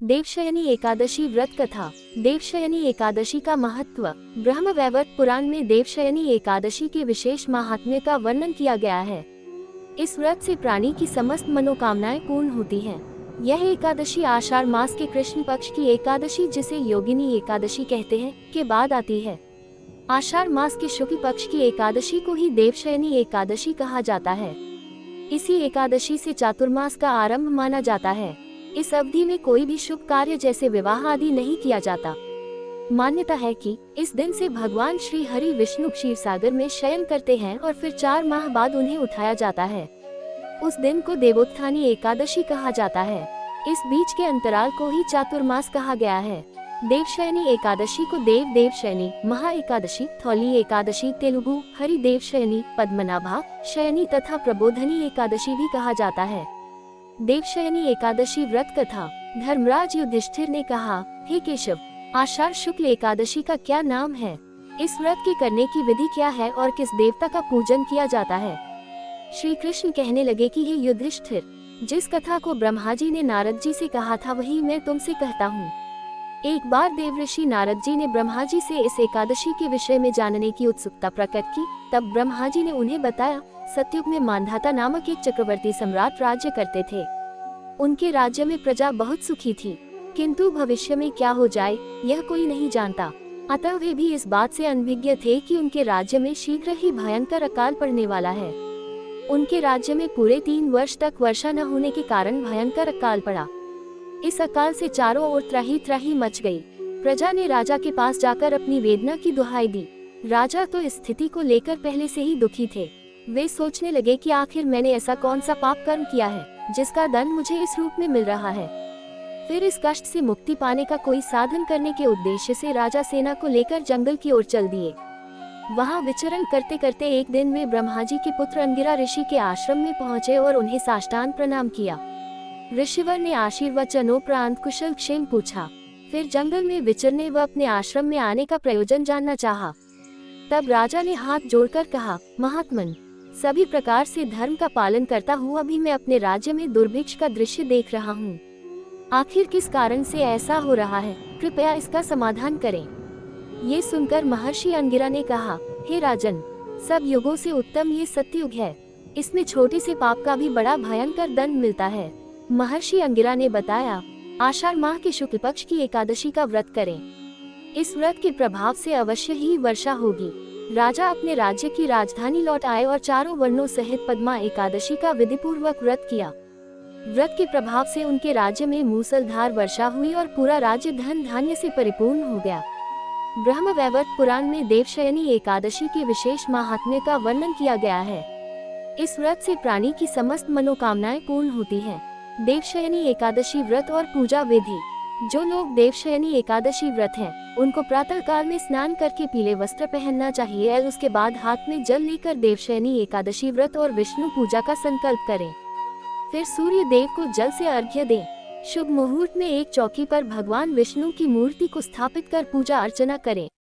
देवशयनी एकादशी व्रत कथा। देवशयनी एकादशी का महत्व। ब्रह्मवैवर्त पुराण में देवशयनी एकादशी के विशेष महात्म्य का वर्णन किया गया है। इस व्रत से प्राणी की समस्त मनोकामनाएं पूर्ण होती हैं। यह एकादशी आषाढ़ मास के कृष्ण पक्ष की एकादशी, जिसे योगिनी एकादशी कहते हैं, के बाद आती है। आषाढ़ मास के शुक्ल पक्ष की एकादशी को ही देवशयनी एकादशी कहा जाता है। इसी एकादशी से चातुर्मास का आरंभ माना जाता है। इस अवधि में कोई भी शुभ कार्य जैसे विवाह आदि नहीं किया जाता। मान्यता है कि इस दिन से भगवान श्री हरि विष्णु क्षीर सागर में शयन करते हैं और फिर 4 माह बाद उन्हें उठाया जाता है। उस दिन को देवोत्थानी एकादशी कहा जाता है। इस बीच के अंतराल को ही चातुर्मास कहा गया है। देवशयनी एकादशी को देव देवशयनी, महा एकादशी, थौली एकादशी, तेलुगु हरि देवशयनी, पद्मनाभा शयनी तथा प्रबोधनी एकादशी भी कहा जाता है। देवशयनी एकादशी व्रत कथा। धर्मराज युधिष्ठिर ने कहा, हे केशव, आषाढ़ शुक्ल एकादशी का क्या नाम है? इस व्रत के करने की विधि क्या है और किस देवता का पूजन किया जाता है? श्री कृष्ण कहने लगे कि हे युधिष्ठिर, जिस कथा को ब्रह्मा जी ने नारद जी से कहा था वही मैं तुमसे कहता हूँ। एक बार देवऋषि नारद जी ने ब्रह्मा जी से इस एकादशी के विषय में जानने की उत्सुकता प्रकट की। तब ब्रह्मा जी ने उन्हें बताया, सतयुग में मांधाता नामक एक चक्रवर्ती सम्राट राज्य करते थे। उनके राज्य में प्रजा बहुत सुखी थी, किंतु भविष्य में क्या हो जाए यह कोई नहीं जानता। अतः वे भी इस बात से अनभिज्ञ थे कि उनके राज्य में शीघ्र ही भयंकर अकाल पड़ने वाला है। उनके राज्य में पूरे 3 वर्ष तक वर्षा न होने के कारण भयंकर अकाल पड़ा। इस अकाल से चारों ओर त्राही त्राही मच गई। प्रजा ने राजा के पास जाकर अपनी वेदना की दुहाई दी। राजा तो इस स्थिति को लेकर पहले से ही दुखी थे। वे सोचने लगे कि आखिर मैंने ऐसा कौन सा पाप कर्म किया है जिसका दंड मुझे इस रूप में मिल रहा है। फिर इस कष्ट से मुक्ति पाने का कोई साधन करने के उद्देश्य से राजा सेना को लेकर जंगल की ओर चल दिए। वहां विचरण करते करते एक दिन वे ब्रह्मा जी के पुत्र अंगिरा ऋषि के आश्रम में पहुंचे और उन्हें साष्टांग प्रणाम किया। ऋषिवर ने आशीर्वचनोपरांत कुशल क्षेम पूछा। फिर जंगल में विचरने व अपने आश्रम में आने का प्रयोजन जानना चाहा। तब राजा ने हाथ जोड़कर कहा, महात्मन, सभी प्रकार से धर्म का पालन करता हुआ भी मैं अपने राज्य में दुर्भिक्ष का दृश्य देख रहा हूँ। आखिर किस कारण से ऐसा हो रहा है? कृपया इसका समाधान करें। ये सुनकर महर्षि अंगिरा ने कहा, हे राजन, सब युगों से उत्तम ये सत्ययुग है। इसमें छोटे से पाप का भी बड़ा भयंकर दंड मिलता है। महर्षि अंगिरा ने बताया, आषाढ़ माह के शुक्ल पक्ष की एकादशी का व्रत करें। इस व्रत के प्रभाव से अवश्य ही वर्षा होगी। राजा अपने राज्य की राजधानी लौट आए और चारों वर्णों सहित पद्मा एकादशी का विधिपूर्वक व्रत किया। व्रत के प्रभाव से उनके राज्य में मूसलधार वर्षा हुई और पूरा राज्य धन धान्य से परिपूर्ण हो गया। ब्रह्मवैवर्त पुराण में देवशयनी एकादशी के विशेष महात्म्य का वर्णन किया गया है। इस व्रत से प्राणी की समस्त मनोकामनाएं पूर्ण होती हैं। देवशयनी एकादशी व्रत और पूजा विधि। जो लोग देवशयनी एकादशी व्रत हैं, उनको प्रातः काल में स्नान करके पीले वस्त्र पहनना चाहिए और उसके बाद हाथ में जल लेकर देवशयनी एकादशी व्रत और विष्णु पूजा का संकल्प करें। फिर सूर्य देव को जल से अर्घ्य दें। शुभ मुहूर्त में एक चौकी पर भगवान विष्णु की मूर्ति को स्थापित कर पूजा अर्चना करें।